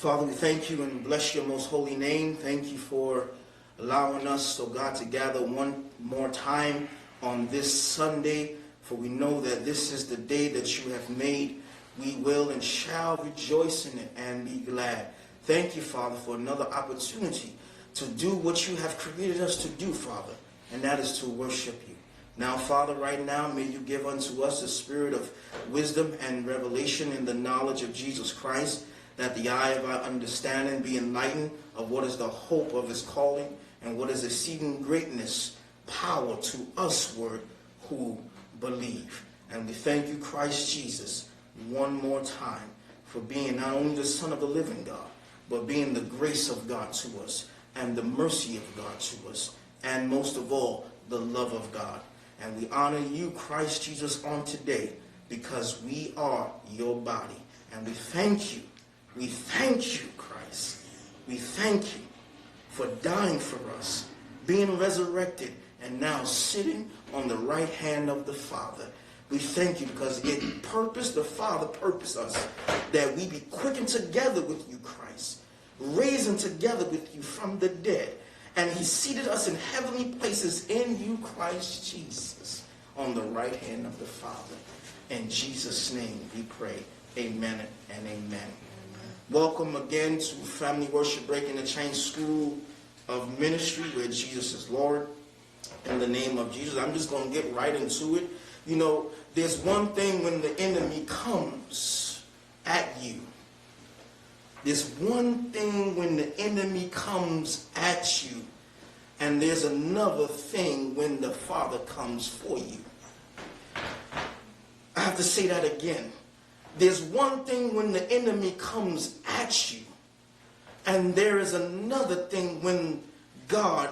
Father, we thank you and bless your most holy name. Thank you for allowing us, oh God, to gather one more time on this Sunday. For we know that this is the day that you have made. We will and shall rejoice in it and be glad. Thank you, Father, for another opportunity to do what you have created us to do, Father, and that is to worship you. Now, Father, right now, may you give unto us the spirit of wisdom and revelation in the knowledge of Jesus Christ, that the eye of our understanding be enlightened of what is the hope of his calling and what is exceeding greatness, power to usward who believe. And we thank you, Christ Jesus, one more time for being not only the Son of the living God, but being the grace of God to us and the mercy of God to us, and most of all, the love of God. And we honor you, Christ Jesus, on today because we are your body. And we thank you. We thank you, Christ. We thank you for dying for us, being resurrected, and now sitting on the right hand of the Father. We thank you because the Father purposed us that we be quickened together with you, Christ, raised together with you from the dead. And he seated us in heavenly places in you, Christ Jesus, on the right hand of the Father. In Jesus' name we pray. Amen and amen. Welcome again to Family Worship Breaking the Chain School of Ministry, where Jesus is Lord. In the name of Jesus, I'm just going to get right into it. You know, there's one thing when the enemy comes at you. There's one thing when the enemy comes at you, and there's another thing when the Father comes for you. I have to say that again. There's one thing when the enemy comes at you, and there is another thing when God,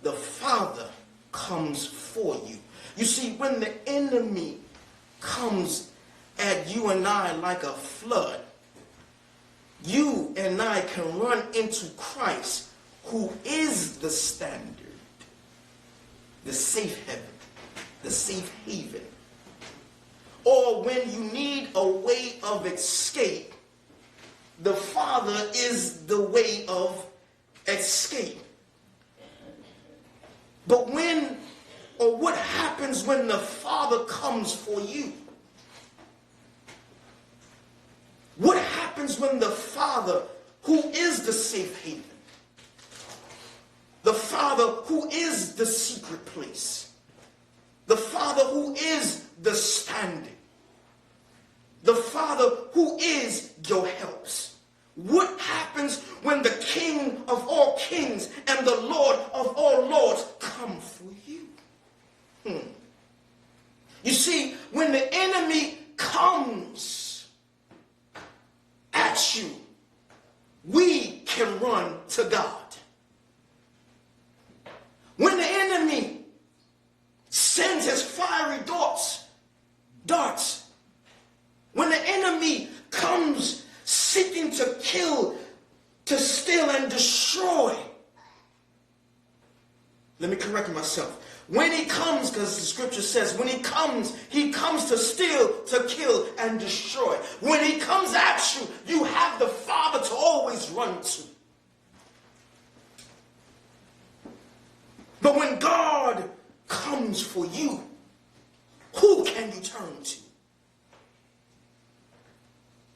the Father, comes for you. You see, when the enemy comes at you and I like a flood, you and I can run into Christ, who is the standard, the safe heaven, the safe haven. Or when you need a way of escape, the Father is the way of escape. But what happens when the Father comes for you? What happens when the Father, who is the safe haven, the Father who is the secret place, the Father who is the standing, the Father who is your helps? What happens when the King of all kings and the Lord of all lords come for you? You see, when the enemy comes at you, we can run to God. When the enemy sends his fiery darts, when the enemy comes seeking to kill, to steal, and destroy. Let me correct myself. When he comes, because the scripture says, when he comes to steal, to kill, and destroy. When he comes at you, you have the Father to always run to. But when God comes for you, who can you turn to?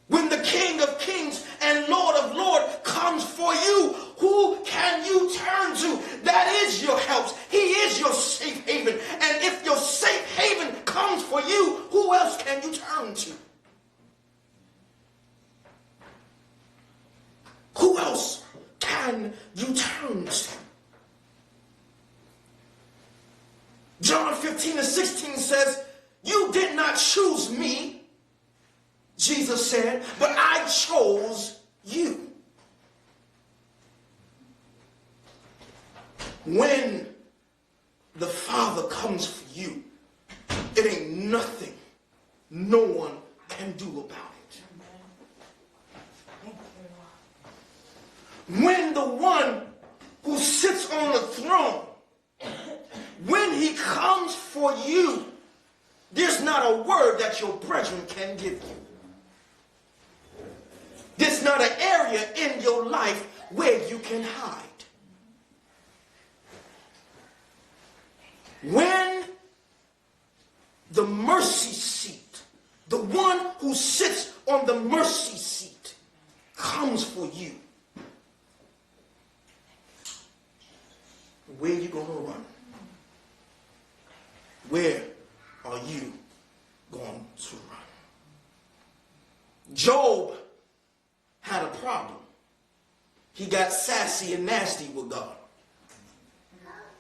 When the King of Kings and Lord of Lords comes for you, who can you turn to? That is your help. He is your safe haven. And if your safe haven comes for you, who else can you turn to? Who else can you turn to? John 15:16 says, you did not choose me, Jesus said, but I chose you. When the Father comes for you, it ain't nothing no one can do about it. When the one who sits on the throne, when he comes for you, there's not a word that your brethren can give you. There's not an area in your life where you can hide. When the mercy seat, the one who sits on the mercy seat, comes for you, where you going to run? Where are you going to run? Job had a problem. He got sassy and nasty with God.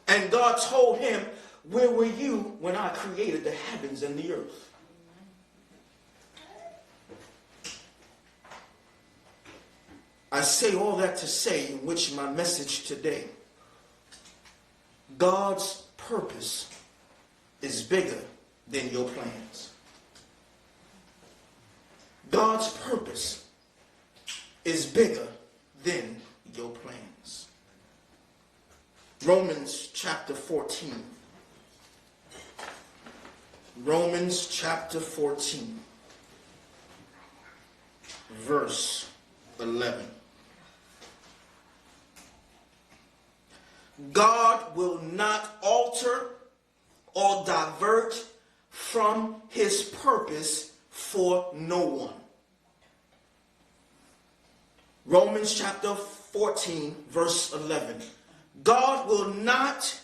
And God told him, where were you when I created the heavens and the earth? I say all that to say, in which my message today, God's purpose is bigger than your plans. God's purpose is bigger than your plans. Romans chapter 14. Romans chapter 14, verse 11. God will not alter or divert from his purpose for no one. Romans chapter 14, verse 11. God will not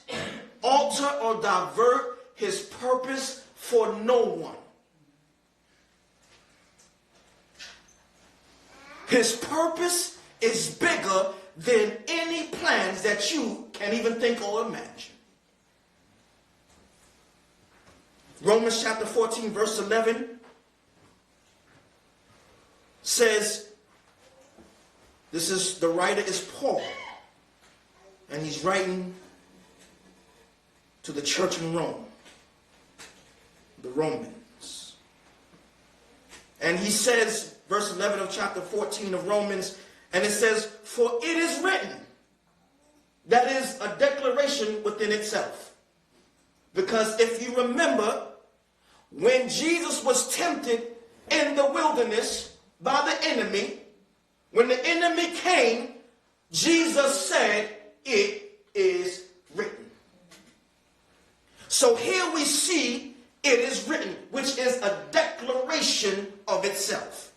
alter or divert his purpose for no one. His purpose is bigger than any plans that you can even think or imagine. Romans chapter 14, verse 11 says, this is, the writer is Paul, and he's writing to the church in Rome, the Romans. And he says, verse 11 of chapter 14 of Romans, and it says, for it is written. That is a declaration within itself. Because if you remember, when Jesus was tempted in the wilderness by the enemy, when the enemy came, Jesus said, it is written. So here we see it is written, which is a declaration of itself.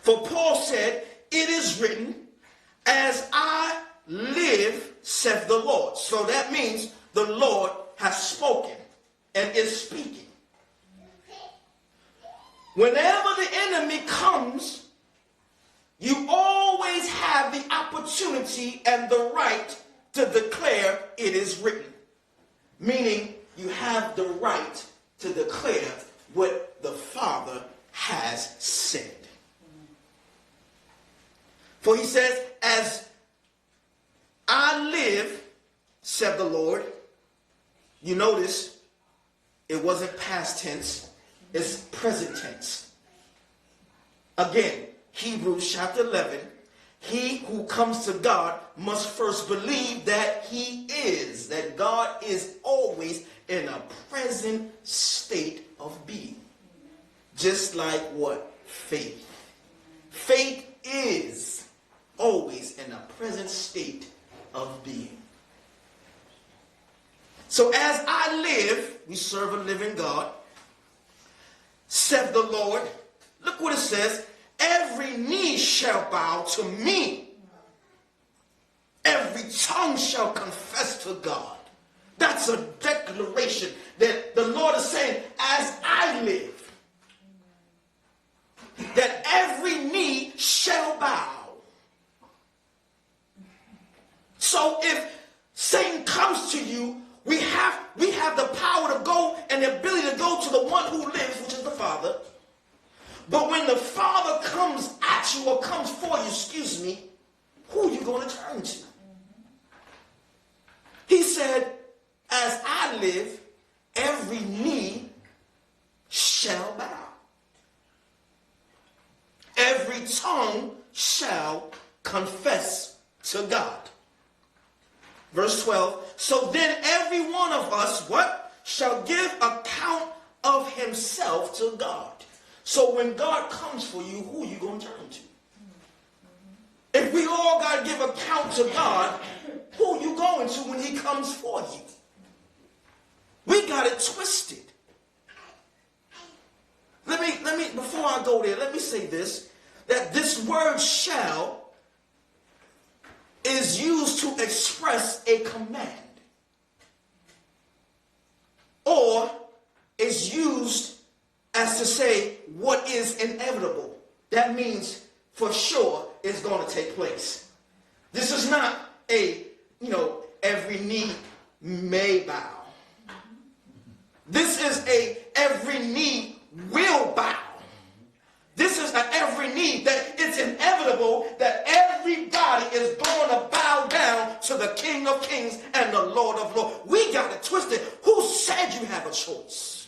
For Paul said, it is written, as I live, saith the Lord. So that means the Lord has spoken and is speaking. Whenever the enemy comes, you always have the opportunity and the right to declare it is written. Meaning, you have the right to declare what the Father has said. For he says, as I live, said the Lord. You notice it wasn't past tense, it's present tense. Again, Hebrews chapter 11, he who comes to God must first believe that he is, that God is always in a present state of being. Just like what? Faith. Faith is always in a present state of being. So as I live, we serve a living God, said the Lord. Look what it says. Every knee shall bow to me. Every tongue shall confess to God. That's a declaration that the Lord is saying, as I live, that every knee shall bow. So if Satan comes to you, we have the power to go and the ability to go to the one who lives, which is the Father. But when the Father comes at you or comes for you, who are you going to turn to? He said, as I live, every knee shall bow. Every tongue shall confess to God. Verse 12, so then every one of us, what? Shall give account of himself to God. So when God comes for you, who are you going to turn to? If we all got to give account to God, who are you going to when he comes for you? We got it twisted. Let me, before I go there, let me say this, that this word shall is used to express a command. Or is used as to say what is inevitable. That means for sure it's going to take place. This is not a, every knee may bow. This is a every knee will bow. This is an every knee that it's inevitable that everybody is going to bow down to the King of Kings and the Lord of Lords. We got it twisted. Who said you have a choice?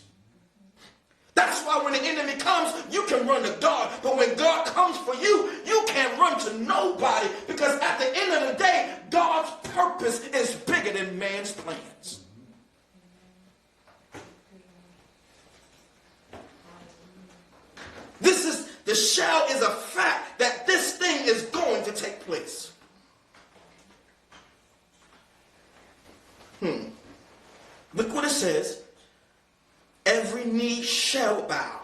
That's why when the enemy comes, you can run to God. But when God comes for you, you can't run to nobody. Because at the end of the day, God's purpose is bigger than man's plans. The shall is a fact that this thing is going to take place. Look what it says. Every knee shall bow.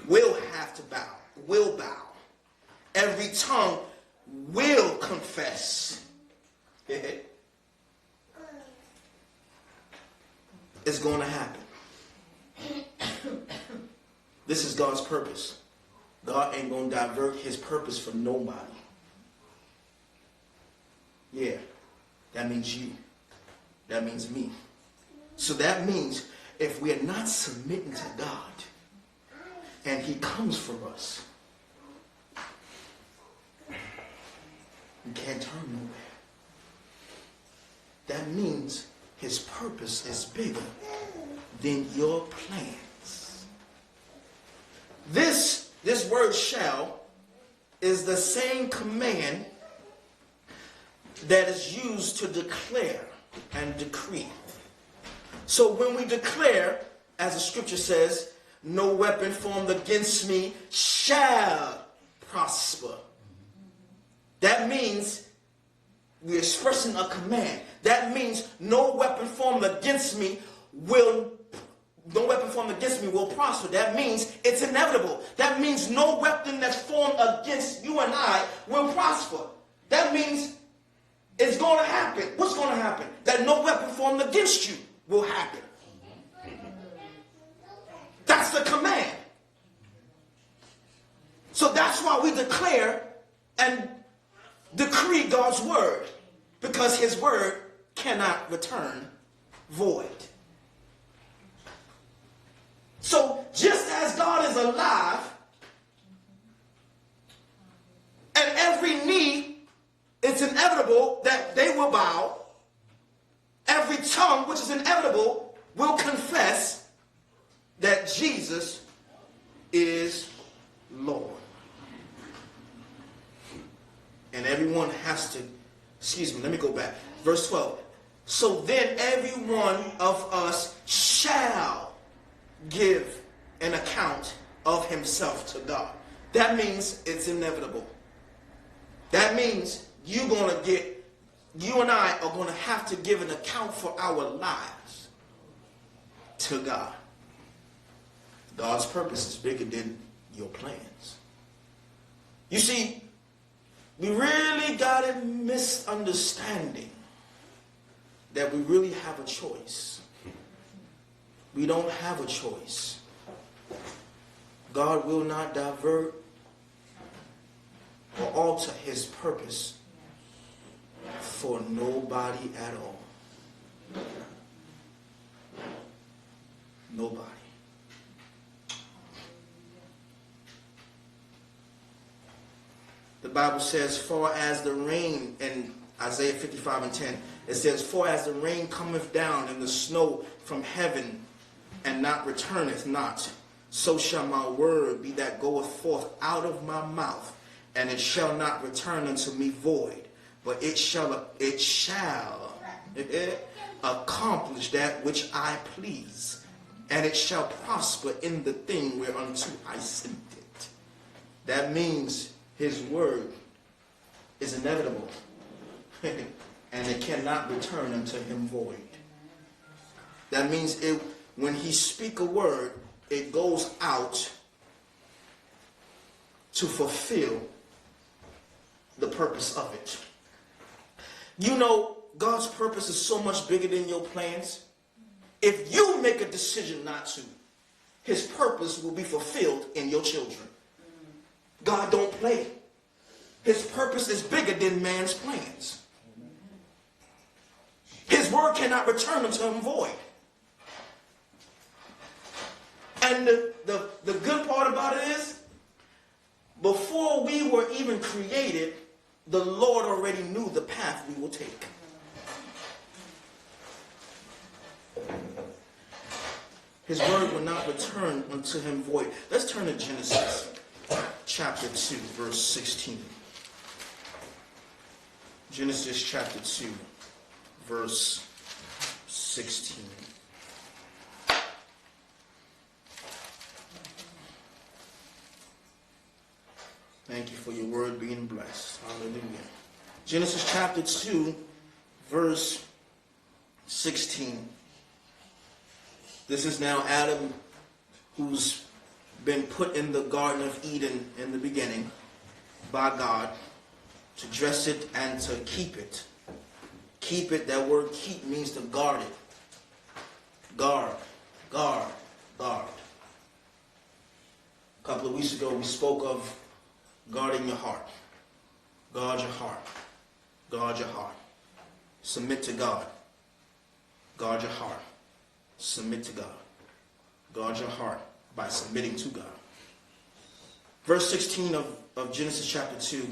Will have to bow. Will bow. Every tongue will confess. It's going to happen. This is God's purpose. God ain't going to divert his purpose for nobody. Yeah, that means you. That means me. So that means if we are not submitting to God and he comes for us, we can't turn nowhere. That means his purpose is bigger than your plan. This word shall is the same command that is used to declare and decree. So when we declare, as the scripture says, no weapon formed against me shall prosper. That means we're expressing a command. That means no weapon formed against me will prosper. That means it's inevitable. That means no weapon that's formed against you and I will prosper. That means it's going to happen. What's going to happen? That no weapon formed against you will happen. That's the command. So that's why we declare and decree God's word, because his word cannot return void. So just as God is alive, and every knee, it's inevitable that they will bow, every tongue, which is inevitable, will confess that Jesus is Lord. And everyone has to, let me go back. Verse 12. So then every one of us shall give an account of himself to God. That means it's inevitable. That means you and I are going to have to give an account for our lives to God. God's purpose is bigger than your plans. You see, we really got a misunderstanding that we really have a choice. We don't have a choice. God will not divert or alter his purpose for nobody at all. Nobody. The Bible says, far as the rain, in Isaiah 55:10, it says, for as the rain cometh down and the snow from heaven, and not returneth not, so shall my word be that goeth forth out of my mouth, and it shall not return unto me void, but it shall accomplish that which I please, and it shall prosper in the thing whereunto I sent it. That means his word is inevitable, and it cannot return unto him void. That means when he speak a word, it goes out to fulfill the purpose of it. You know, God's purpose is so much bigger than your plans. If you make a decision not to, his purpose will be fulfilled in your children. God don't play. His purpose is bigger than man's plans. His word cannot return unto him void. And the good part about it is, before we were even created, the Lord already knew the path we will take. His word will not return unto him void. Let's turn to Genesis chapter 2, verse 16. Genesis chapter 2, verse 16. Thank you for your word being blessed. Hallelujah. Genesis chapter 2, verse 16. This is now Adam, who's been put in the Garden of Eden in the beginning by God to dress it and to keep it. Keep it, that word keep means to guard it. Guard, guard, guard. A couple of weeks ago we spoke of guarding your heart. Guard your heart. Guard your heart. Submit to God. Guard your heart. Submit to God. Guard your heart by submitting to God. Verse 16 of Genesis chapter 2.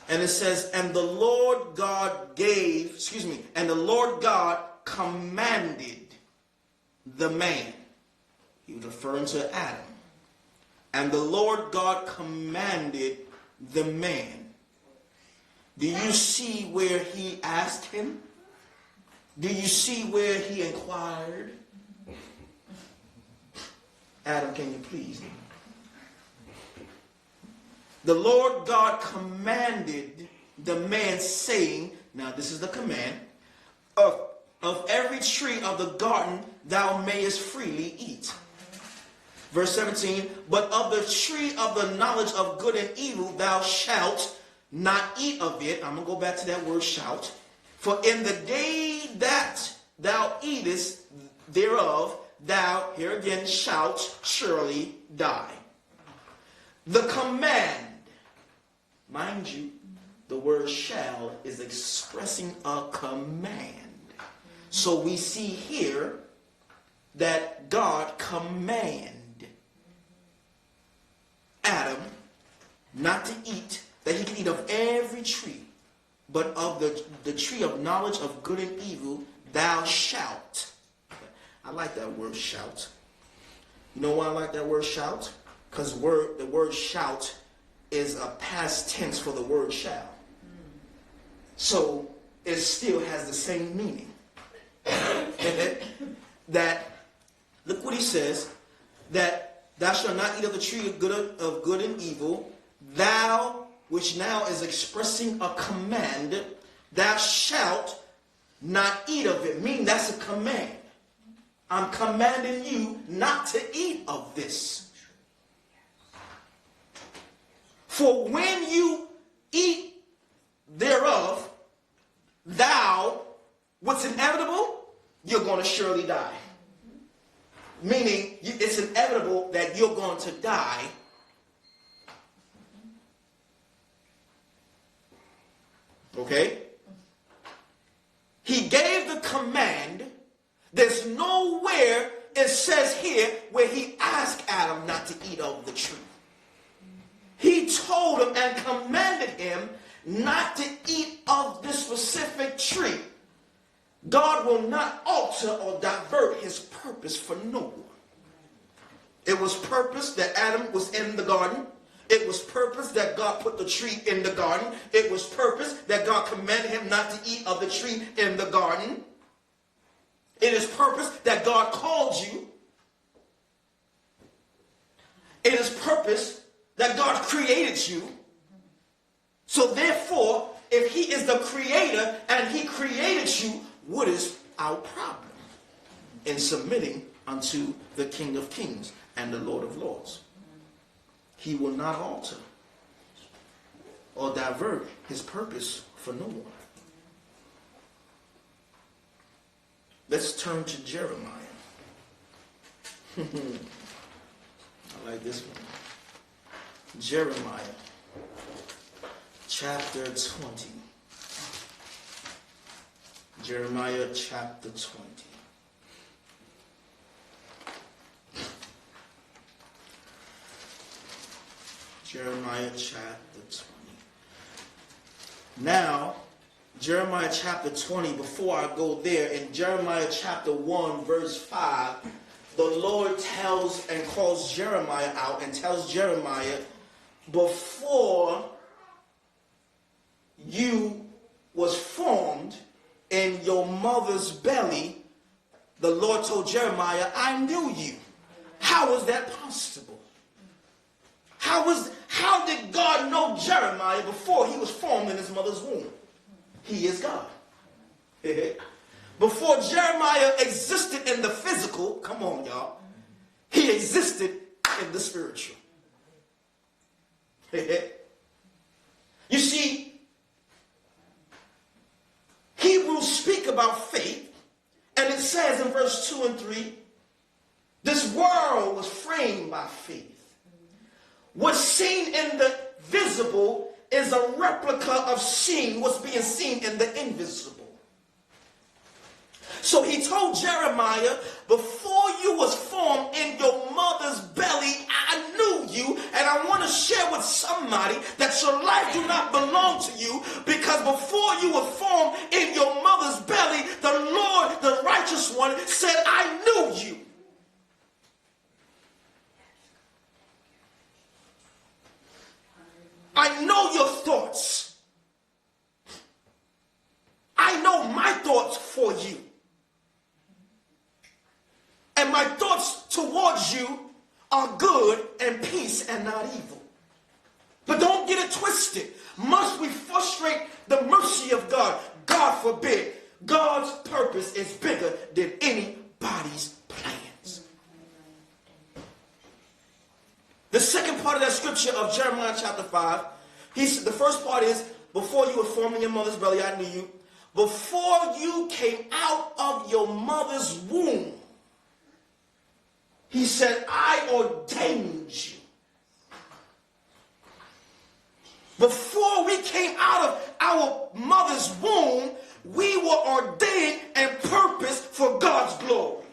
And it says, and the Lord God and the Lord God commanded the man. He was referring to Adam. And the Lord God commanded the man. Do you see where he asked him? Do you see where he inquired? Adam, can you please? The Lord God commanded the man, saying, now this is the command, of every tree of the garden thou mayest freely eat. Verse 17, but of the tree of the knowledge of good and evil thou shalt not eat of it. I'm going to go back to that word shalt. For in the day that thou eatest thereof, thou, here again, shalt surely die. The command, mind you, the word shall is expressing a command. So we see here that God commanded Adam not to eat, that he can eat of every tree, but of the tree of knowledge of good and evil, thou shalt. I like that word shout. You know why I like that word shout? Because the word shout is a past tense for the word shall. So it still has the same meaning. That, look what he says, that thou shalt not eat of the tree of good and evil, thou, which now is expressing a command, thou shalt not eat of it. Meaning that's a command. I'm commanding you not to eat of this. For when you eat thereof, thou, what's inevitable? You're going to surely die. Meaning, it's inevitable that you're going to die. Okay? He gave the command. There's nowhere it says here where he asked Adam not to eat of the tree. He told him and commanded him not to eat of this specific tree. God will not alter or divert his purpose for no one. It was purpose that Adam was in the garden. It was purpose that God put the tree in the garden. It was purpose that God commanded him not to eat of the tree in the garden. It is purpose that God called you It is purpose that God created you. So therefore, if he is the creator and he created you, what is our problem in submitting unto the King of Kings and the Lord of Lords? He will not alter or divert his purpose for no one. Let's turn to Jeremiah. I like this one. Jeremiah chapter 20. Jeremiah chapter 20. Jeremiah chapter 20. Now, Jeremiah chapter 20, before I go there, in Jeremiah chapter 1, verse 5, the Lord tells and calls Jeremiah out and tells Jeremiah, before you was formed in your mother's belly, the Lord told Jeremiah, I knew you. How was that possible? How did God know Jeremiah before he was formed in his mother's womb? He is God. Before Jeremiah existed in the physical, come on y'all, he existed in the spiritual. You see, Hebrews speak about faith, and it says in verse 2 and 3, this world was framed by faith. What's seen in the visible is a replica of seeing what's being seen in the invisible. So he told Jeremiah, before you was formed in your mother's belly, I knew you. And I want to share with somebody that your life do not belong to you, because before you were formed in your mother's belly, the Lord, the righteous one, said, I knew you. I know your thoughts. I know my thoughts for you. And my thoughts towards you are good and peace and not evil. But don't get it twisted. Must we frustrate the mercy of God? God forbid. God's purpose is bigger than anybody's plans. The second part of that scripture of Jeremiah chapter 5, the first part is, before you were formed in your mother's belly, I knew you. Before you came out of your mother's womb, he said, I ordained you. Before we came out of our mother's womb, we were ordained and purposed for God's glory.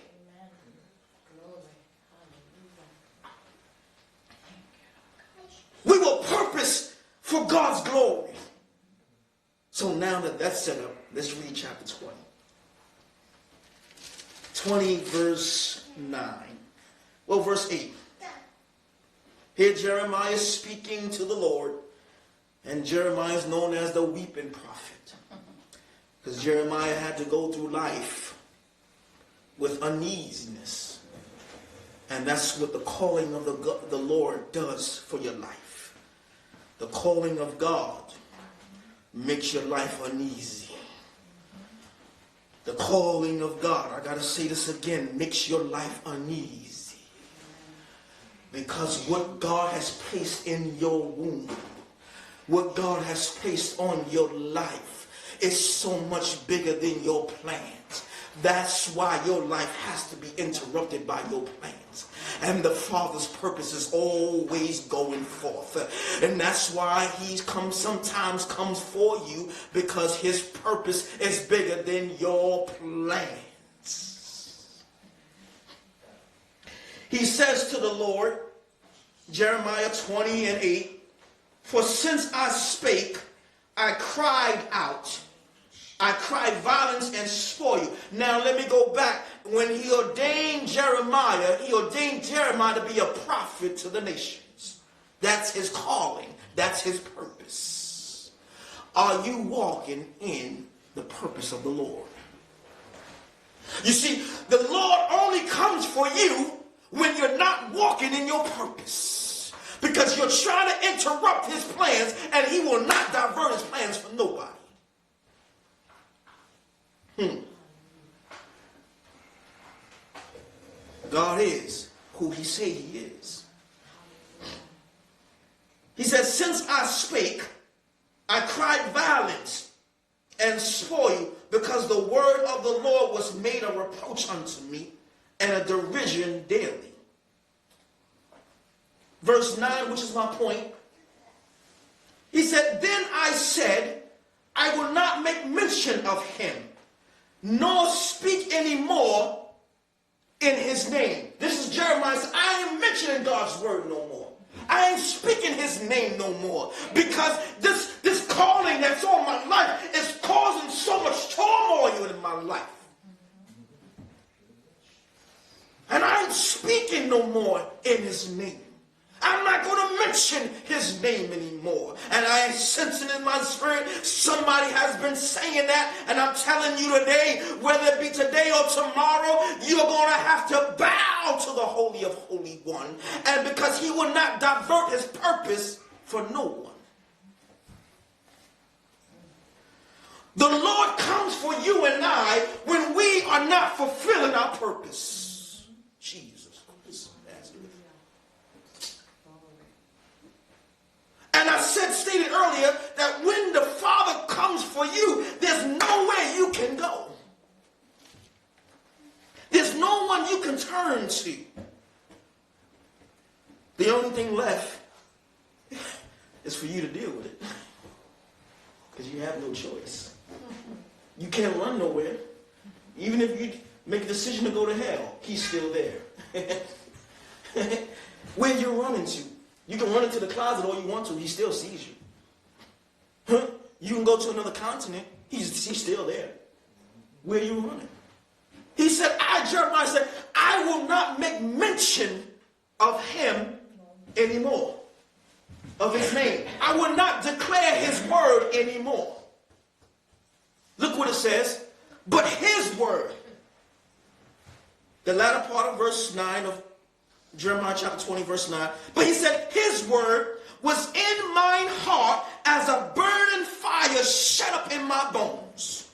We were purposed for God's glory. So now that that's set up, let's read chapter 20. 20 verse 9. Well, verse 8. Here Jeremiah is speaking to the Lord. And Jeremiah is known as the weeping prophet. Because Jeremiah had to go through life with uneasiness. And that's what the calling of the Lord does for your life. The calling of God makes your life uneasy. The calling of God, I got to say this again, makes your life uneasy. Because what God has placed in your womb, what God has placed on your life is so much bigger than your plans. That's why your life has to be interrupted by your plans. And the Father's purpose is always going forth. And that's why he sometimes comes for you, because his purpose is bigger than your plans. He says to the Lord, Jeremiah 20 and 8, for since I spake, I cried out. I cried violence and spoil. Now let me go back. When he ordained Jeremiah to be a prophet to the nations. That's his calling. That's his purpose. Are you walking in the purpose of the Lord? You see, the Lord only comes for you when you're not walking in your purpose. Because you're trying to interrupt his plans, and he will not divert his plans for nobody. God is who he say he is. He said, since I spake, I cried violence and spoil, because the word of the Lord was made a reproach unto me and a derision daily. Verse 9, which is my point. He said, then I said, I will not make mention of him, nor speak any more in his name. This is Jeremiah. I ain't mentioning God's word no more. I ain't speaking his name no more. Because this calling that's on my life is causing so much turmoil in my life. And I ain't speaking no more in his name. I'm not going to mention his name anymore. And I ain't sensing in my spirit somebody has been saying that. And I'm telling you today, whether it be today or tomorrow, you're going to have to bow to the Holy of Holy One. And because he will not divert his purpose for no one. The Lord comes for you and I when we are not fulfilling our purpose. Jesus. And I stated earlier that when the Father comes for you, there's nowhere you can go. There's no one you can turn to. The only thing left is for you to deal with it. Because you have no choice. You can't run nowhere. Even if you make a decision to go to hell, he's still there. Where you're running to. You can run into the closet all you want to. He still sees you. You can go to another continent. He's still there. Where are you running? He said, Jeremiah said, I will not make mention of him anymore. Of his name. I will not declare his word anymore. Look what it says. But his word. The latter part of verse 9 of Jeremiah chapter 20, verse 9. But he said, his word was in mine heart as a burning fire shut up in my bones.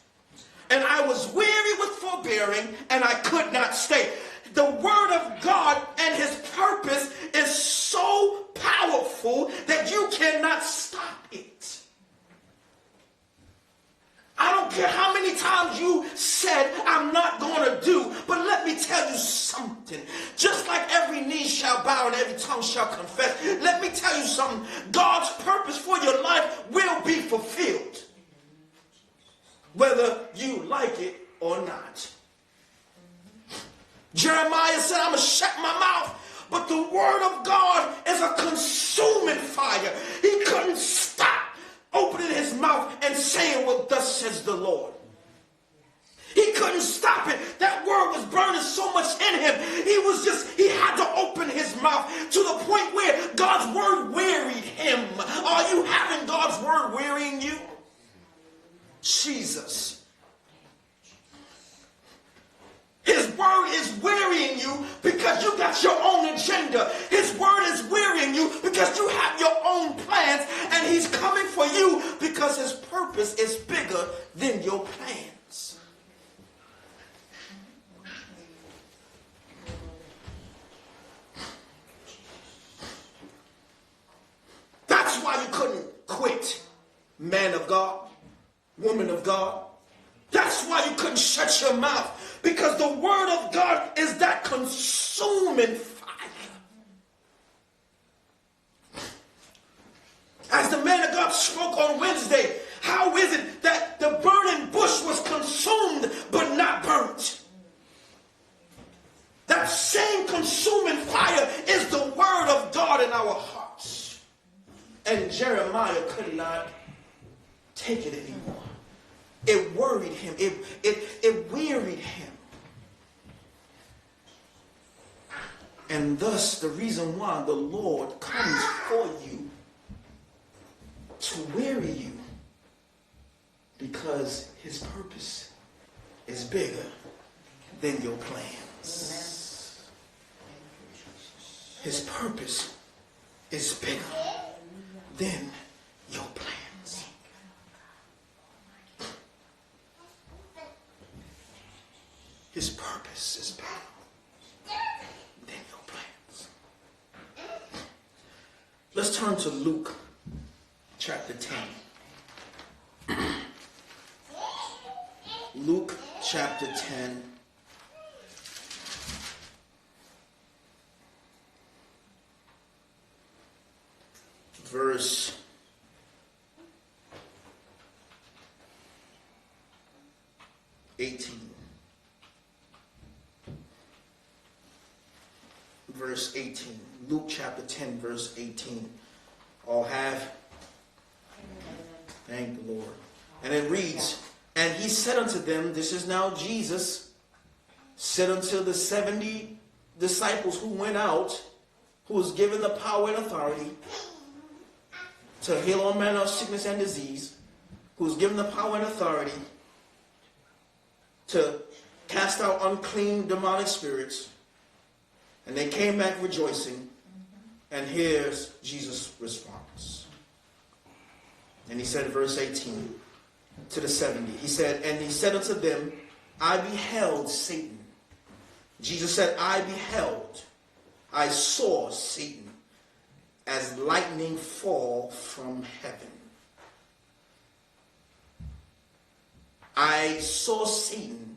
And I was weary with forbearing, and I could not stay. The word of God and his purpose is so powerful that you cannot stop it. I don't care how many times you said, I'm not going to do, but let me tell you something. Just like every knee shall bow and every tongue shall confess, let me tell you something. God's purpose for your life will be fulfilled. Whether you like it or not. Jeremiah said, I'm going to shut my mouth. But the word of God is a consuming fire. He couldn't stop opening his mouth and saying what thus says the Lord. He couldn't stop it. That word was burning so much in him. He had to open his mouth to the point where God's word wearied him. Are you having God's word wearying you? Jesus. His word is wearying you because you got your own agenda. His word is wearying you because you have your own plans, and he's coming for you because his purpose is bigger than your plans. That's why you couldn't quit, man of God, woman of God. That's why you couldn't shut your mouth, because the word of God is that consuming fire. As the man of God spoke on Wednesday, how is it that the burning bush was consumed but not burnt? That same consuming fire is the word of God in our hearts. And Jeremiah could not take it anymore. It worried him. It wearied him. And thus the reason why the Lord comes for you to weary you, because his purpose is bigger than your plans. His purpose is bigger than your plans. His purpose is bigger than your plans. Let's turn to Luke chapter 10. Luke chapter 10. Verse 18. Verse 18. Luke chapter 10, verse 18. All have? Thank the Lord. And it reads, and he said unto them, this is now Jesus, said unto the 70 disciples who went out, who was given the power and authority to heal all manner of sickness and disease, who was given the power and authority to cast out unclean demonic spirits. And they came back rejoicing. And here's Jesus' response. And he said, verse 18, to the 70, he said, and he said unto them, I beheld Satan. Jesus said, I beheld, I saw Satan as lightning fall from heaven. I saw Satan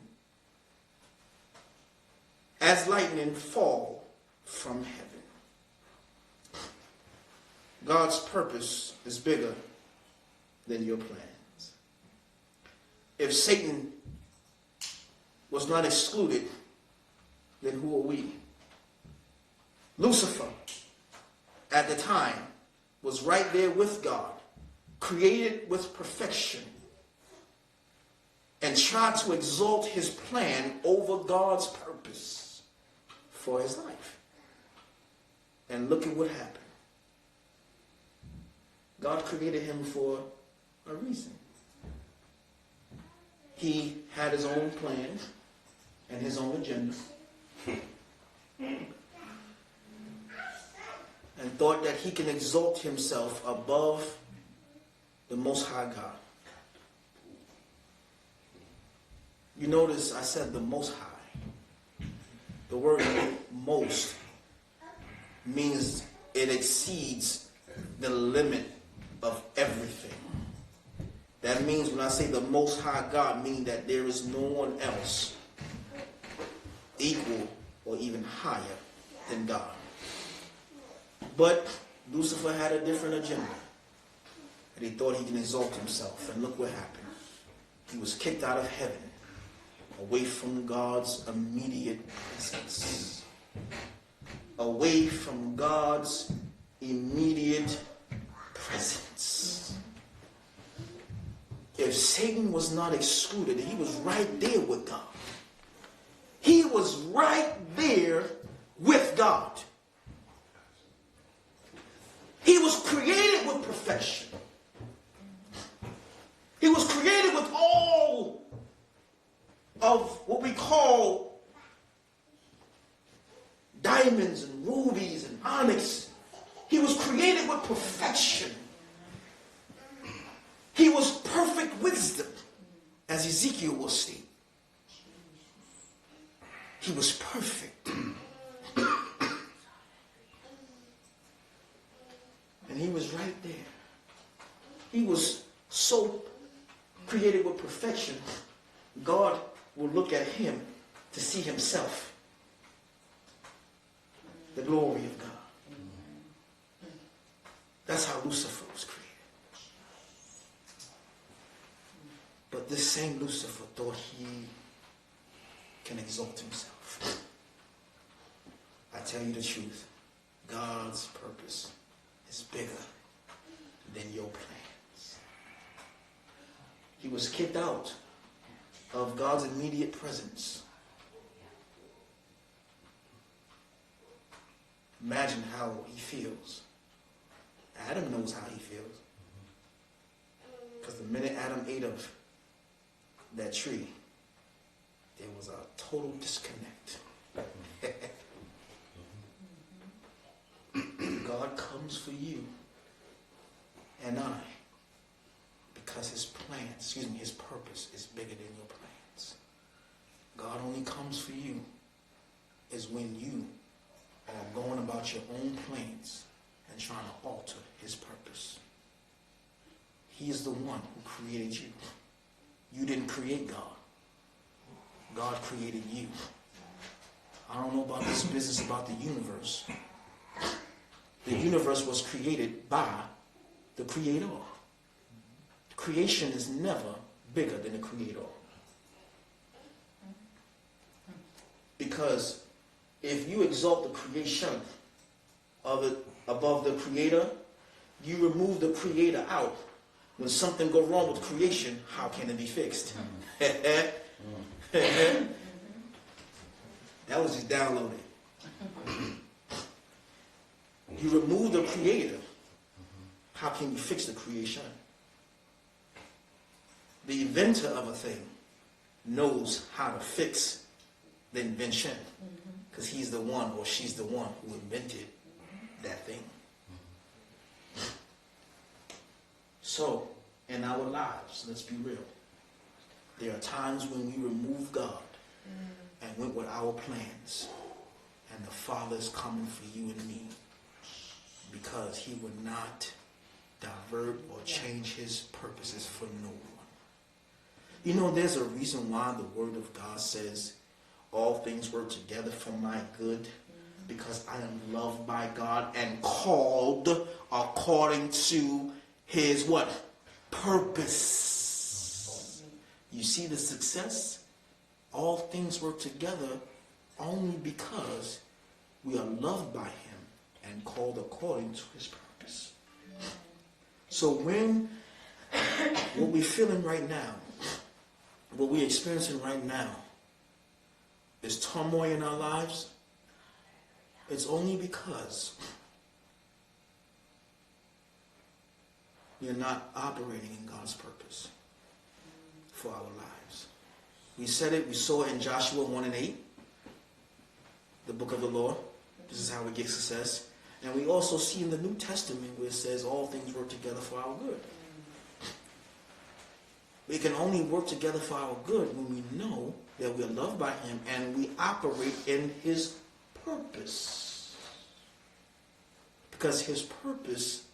as lightning fall from heaven. God's purpose is bigger than your plans. If Satan was not excluded, then who are we? Lucifer, at the time, was right there with God, created with perfection, and tried to exalt his plan over God's purpose for his life. And look at what happened. God created him for a reason. He had his own plan and his own agenda. And thought that he can exalt himself above the Most High God. You notice I said the Most High. The word most means it exceeds the limit of everything. That means when I say the Most High God, meaning that there is no one else equal or even higher than God. But Lucifer had a different agenda. And he thought he can exalt himself. And look what happened. He was kicked out of heaven, away from God's immediate presence. Away from God's immediate presence. If Satan was not excluded, he was right there with God. He was right there with God. He was created with perfection. He was created with all of what we call diamonds and rubies and onyx. He was created with perfection. He was perfect wisdom, as Ezekiel will state. He was perfect. And he was right there. He was so created with perfection, God will look at him to see himself. The glory of God. That's how Lucifer was created. But this same Lucifer thought he can exalt himself. I tell you the truth. God's purpose is bigger than your plans. He was kicked out of God's immediate presence. Imagine how he feels. Adam knows how he feels. Because the minute Adam ate of that tree, there was a total disconnect. God comes for you and I, because his purpose is bigger than your plans. God only comes for you is when you are going about your own plans and trying to alter his purpose. He is the one who created you. You didn't create God. God created you. I don't know about this business about the universe. The universe was created by the Creator. Creation is never bigger than the Creator. Because if you exalt the creation of it above the Creator, you remove the Creator out. When something goes wrong with creation, how can it be fixed? That was just downloaded. You remove the Creator, how can you fix the creation? The inventor of a thing knows how to fix the invention, because he's the one or she's the one who invented that thing. So, in our lives, let's be real, there are times when we remove God and went with our plans, and the Father is coming for you and me, because he would not divert or change his purposes for no one. You know, there's a reason why the Word of God says all things work together for my good, because I am loved by God and called according to his what? Purpose. You see the success? All things work together only because we are loved by him and called according to his purpose. So when what we're feeling right now, what we're experiencing right now is turmoil in our lives, it's only because we're not operating in God's purpose for our lives. We said it, we saw it in Joshua 1:8, the book of the law. This is how we get success. And we also see in the New Testament where it says all things work together for our good. We can only work together for our good when we know that we're loved by him and we operate in his purpose. Because his purpose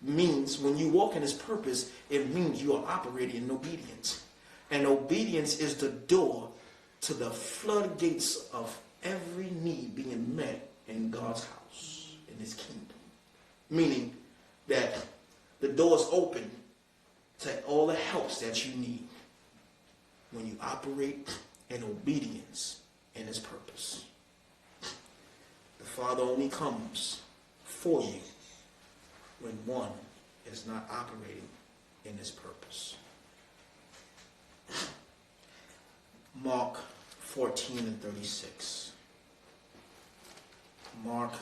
means, when you walk in his purpose, it means you are operating in obedience. And obedience is the door to the floodgates of every need being met in God's house, in his kingdom. Meaning that the door is open to all the helps that you need when you operate in obedience in his purpose. The Father only comes for you when one is not operating in his purpose. Mark 14:36. Mark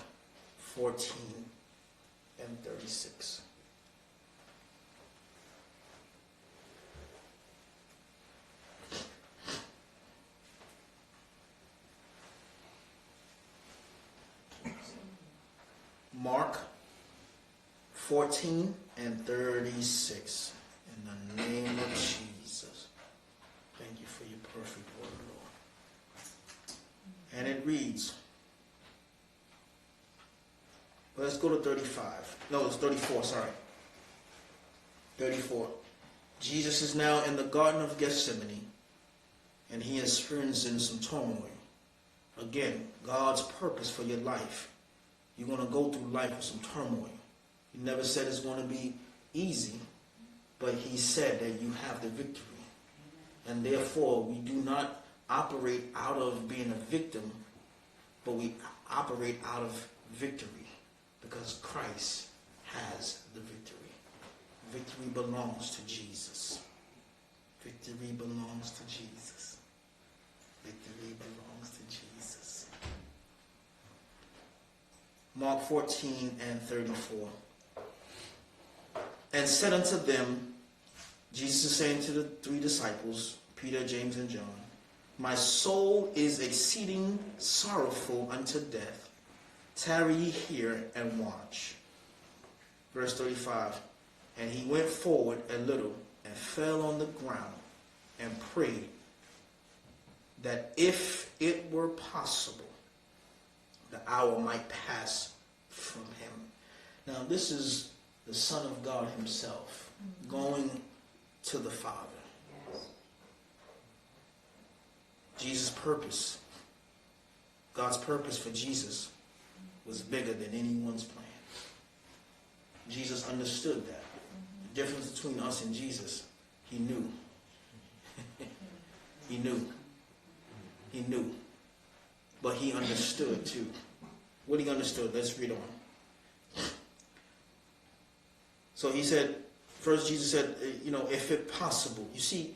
14:36. Mark 14:36. In the name of Jesus. Thank you for your perfect word, Lord. And it reads, let's go to 35. No, it's 34, sorry. 34. Jesus is now in the Garden of Gethsemane, and he is experiencing some turmoil. Again, God's purpose for your life. You're going to go through life with some turmoil. He never said it's going to be easy, but he said that you have the victory. And therefore, we do not operate out of being a victim, but we operate out of victory, because Christ has the victory. Victory belongs to Jesus. Victory belongs to Jesus. Victory belongs to Jesus. Mark 14:34. And said unto them, Jesus is saying to the three disciples, Peter, James, and John, my soul is exceeding sorrowful unto death. tarry ye here and watch. Verse 35, and he went forward a little and fell on the ground and prayed that if it were possible, the hour might pass from him. Now this is the Son of God himself going to the Father. Jesus' purpose, God's purpose for Jesus was bigger than anyone's plan. Jesus understood that. The difference between us and Jesus, he knew. He knew. He knew. But he understood too. What he understood, let's read on. So he said, first Jesus said, if it possible. You see,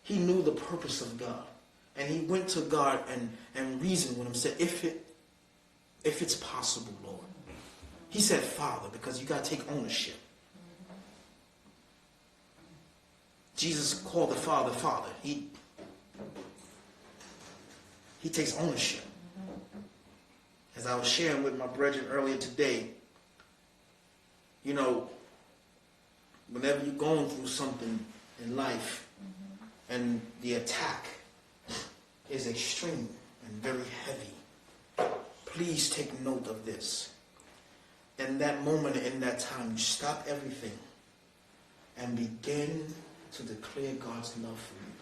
he knew the purpose of God. And he went to God and reasoned with him, said, if it's possible, Lord. He said, Father, because you got to take ownership. Jesus called the Father, Father. He takes ownership. As I was sharing with my brethren earlier today, whenever you're going through something in life and the attack is extreme and very heavy, please take note of this. In that moment, in that time, you stop everything and begin to declare God's love for you.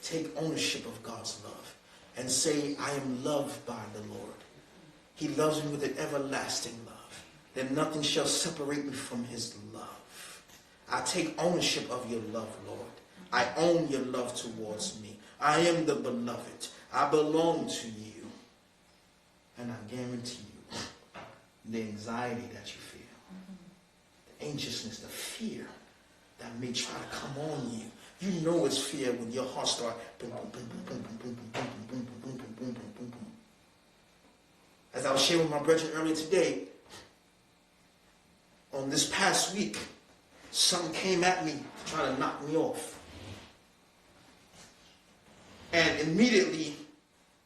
Take ownership of God's love and say, I am loved by the Lord. He loves me with an everlasting love. Then nothing shall separate me from his love. I take ownership of your love, Lord. I own your love towards me. I am the beloved. I belong to you. And I guarantee you, the anxiety that you feel, the anxiousness, the fear that may try to come on you. You know it's fear when your heart starts boom, boom, boom, boom, boom, boom, boom, boom, boom, boom, boom, boom, boom, boom, boom. As I was sharing with my brethren earlier today, on this past week, something came at me trying to knock me off. And immediately,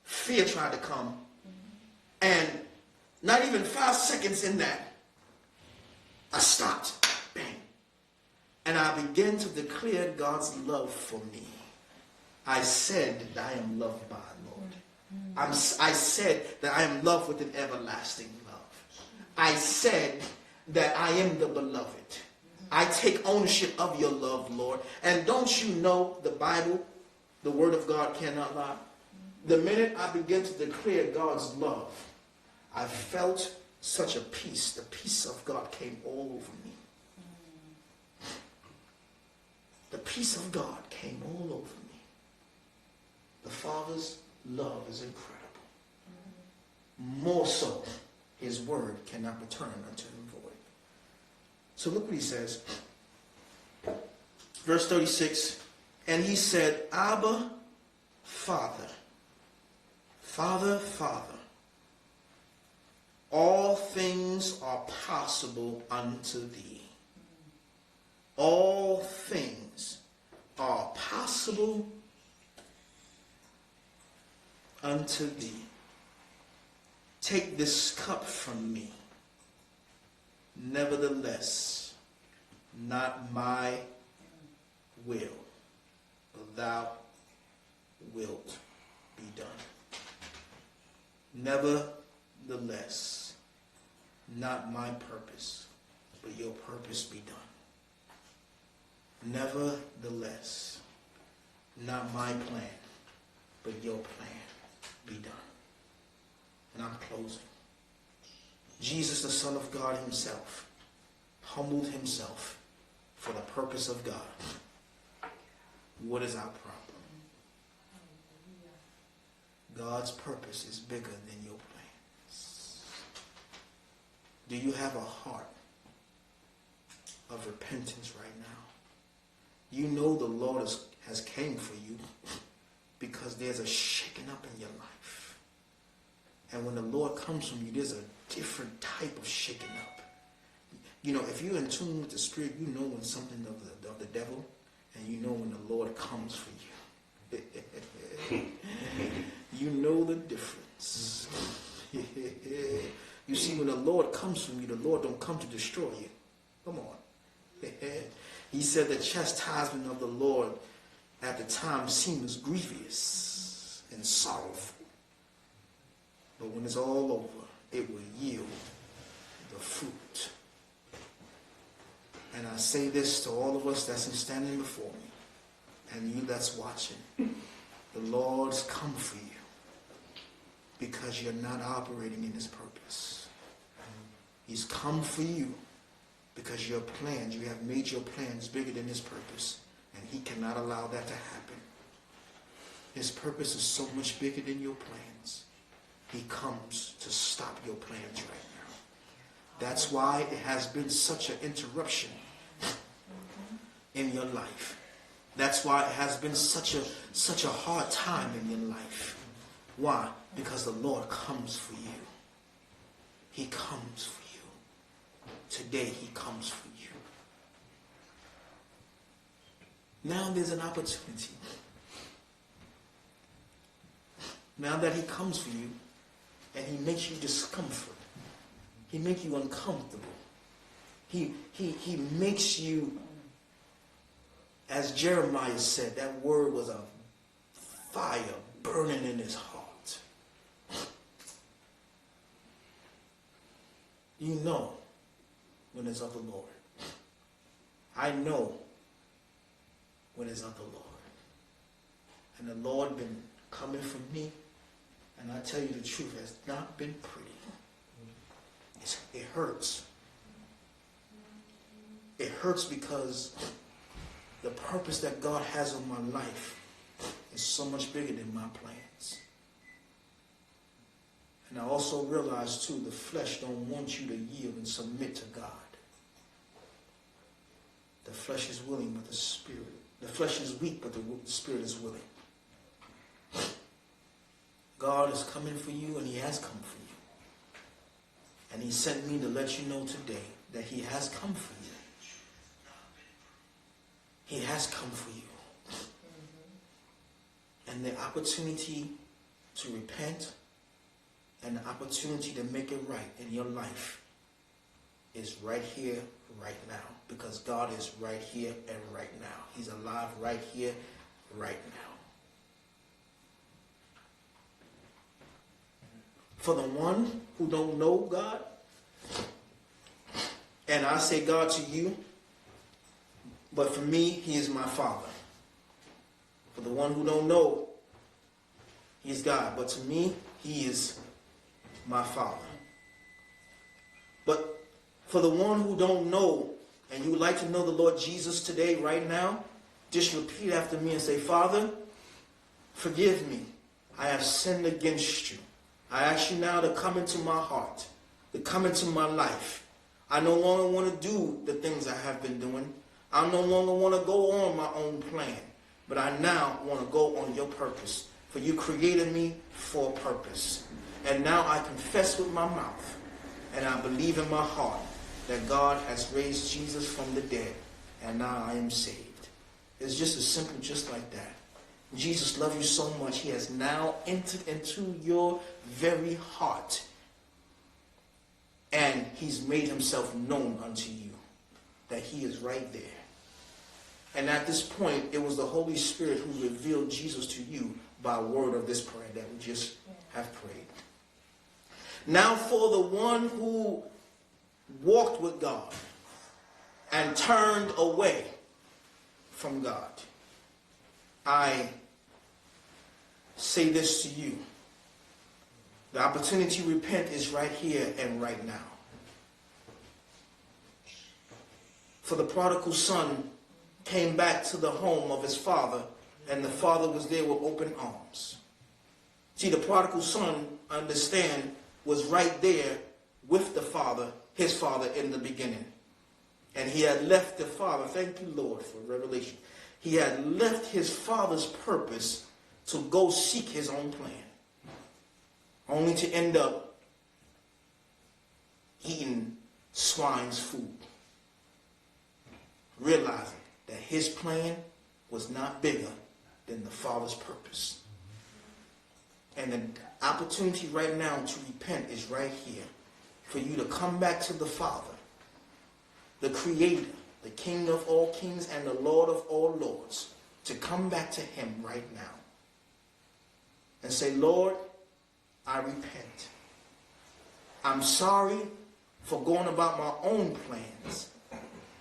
fear tried to come. And not even 5 seconds in that, I stopped. Bang. And I began to declare God's love for me. I said that I am loved by the Lord. I said that I am loved with an everlasting love. I said that I am the beloved. I take ownership of your love, Lord. And don't you know the Bible, the Word of God cannot lie? The minute I began to declare God's love, I felt such a peace. The peace of God came all over me. The peace of God came all over me. The Father's love is incredible. More so, his word cannot return unto him void. So look what he says. Verse 36, and he said, Abba, Father, Father, Father, all things are possible unto thee. All things are possible unto thee. Take this cup from me. Nevertheless, not my will, but thou wilt be done. Nevertheless, not my purpose, but your purpose be done. Nevertheless, not my plan, but your plan be done. And I'm closing. Jesus, the Son of God himself, humbled himself for the purpose of God. What is our problem? God's purpose is bigger than your plans. Do you have a heart of repentance right now? You know the Lord has came for you because there's a shaking up in your life. And when the Lord comes from you, there's a different type of shaking up. You know, if you're in tune with the Spirit, you know when something of the devil, and you know when the Lord comes for you. You know the difference. You see, when the Lord comes for you, the Lord don't come to destroy you. Come on. He said the chastisement of the Lord at the time seems grievous and sorrowful. But when it's all over, it will yield the fruit. And I say this to all of us that's standing before me, and you that's watching. The Lord's come for you because you're not operating in his purpose. He's come for you because your plans, you have made your plans bigger than his purpose, and he cannot allow that to happen. His purpose is so much bigger than your plans. He comes to stop your plans right now. That's why it has been such an interruption in your life. That's why it has been such a hard time in your life. Why? Because the Lord comes for you. He comes for you. Today he comes for you. Now there's an opportunity. Now that he comes for you and he makes you discomfort. He makes you uncomfortable. He makes you, as Jeremiah said, that word was a fire burning in his heart. You know when it's of the Lord. I know when it's of the Lord. And the Lord been coming for me, and I tell you the truth, has not been pretty. It hurts. It hurts because the purpose that God has on my life is so much bigger than my plans. And I also realize too, the flesh don't want you to yield and submit to God. The flesh is willing, but the spirit. The flesh is weak, but the spirit is willing. God is coming for you, and he has come for you. And he sent me to let you know today that he has come for you. He has come for you. And the opportunity to repent and the opportunity to make it right in your life is right here, right now. Because God is right here and right now. He's alive right here, right now. For the one who don't know God, and I say God to you, but for me, he is my Father. For the one who don't know, he is God. But to me, he is my Father. But for the one who don't know, and you would like to know the Lord Jesus today, right now, just repeat after me and say, Father, forgive me. I have sinned against you. I ask you now to come into my heart, to come into my life. I no longer want to do the things I have been doing. I no longer want to go on my own plan, but I now want to go on your purpose. For you created me for a purpose. And now I confess with my mouth, and I believe in my heart that God has raised Jesus from the dead, and now I am saved. It's just as simple, just like that. Jesus loves you so much, he has now entered into your very heart. And he's made himself known unto you, that he is right there. And at this point, it was the Holy Spirit who revealed Jesus to you by word of this prayer that we just have prayed. Now for the one who walked with God and turned away from God, I say this to you. The opportunity to repent is right here and right now. For the prodigal son came back to the home of his father, and the father was there with open arms. See, the prodigal son, understand, was right there with the father, his father, in the beginning. And he had left the father, thank you, Lord, for revelation. He had left his father's purpose to go seek his own plan, only to end up eating swine's food, realizing that his plan was not bigger than the father's purpose. And opportunity right now to repent is right here. For you to come back to the Father, the Creator, the King of all kings and the Lord of all lords, to come back to him right now and say, Lord, I repent. I'm sorry for going about my own plans.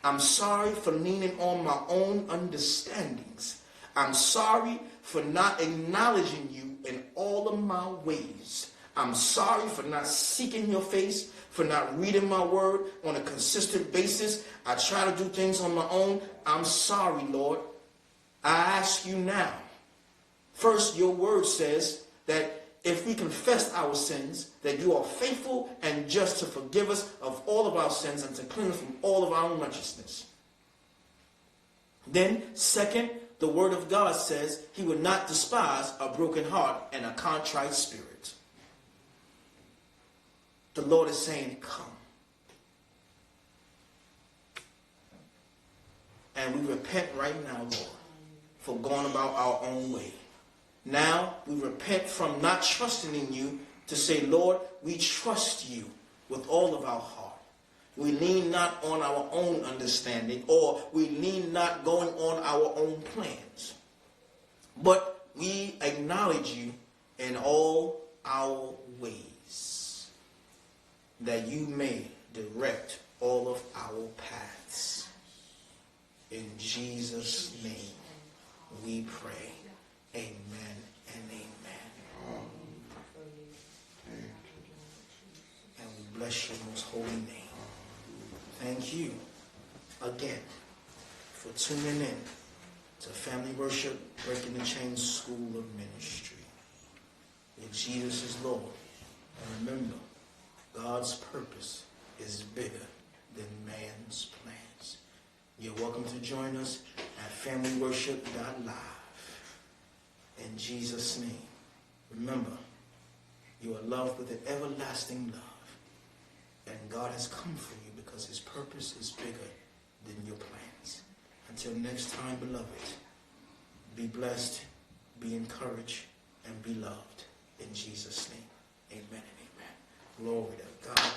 I'm sorry for leaning on my own understandings. I'm sorry for not acknowledging you in all of my ways. I'm sorry for not seeking your face, for not reading my word on a consistent basis. I try to do things on my own. I'm sorry, Lord. I ask you now. First, your word says that if we confess our sins, that you are faithful and just to forgive us of all of our sins and to cleanse us from all of our unrighteousness. Then, second, the word of God says he would not despise a broken heart and a contrite spirit. The Lord is saying, come. And we repent right now, Lord, for going about our own way. Now we repent from not trusting in you to say, Lord, we trust you with all of our heart. We lean not on our own understanding, or we lean not going on our own plans. But we acknowledge you in all our ways, that you may direct all of our paths. In Jesus' name we pray. Amen and amen. And we bless your most holy name. Thank you again for tuning in to Family Worship Breaking the Chains School of Ministry, where Jesus is Lord. And remember, God's purpose is bigger than man's plans. You're welcome to join us at familyworship.live. In Jesus' name, remember, you are loved with an everlasting love. And God has come for you because his purpose is bigger than your plans. Until next time, beloved, be blessed, be encouraged, and be loved. In Jesus' name, amen and amen. Glory to God.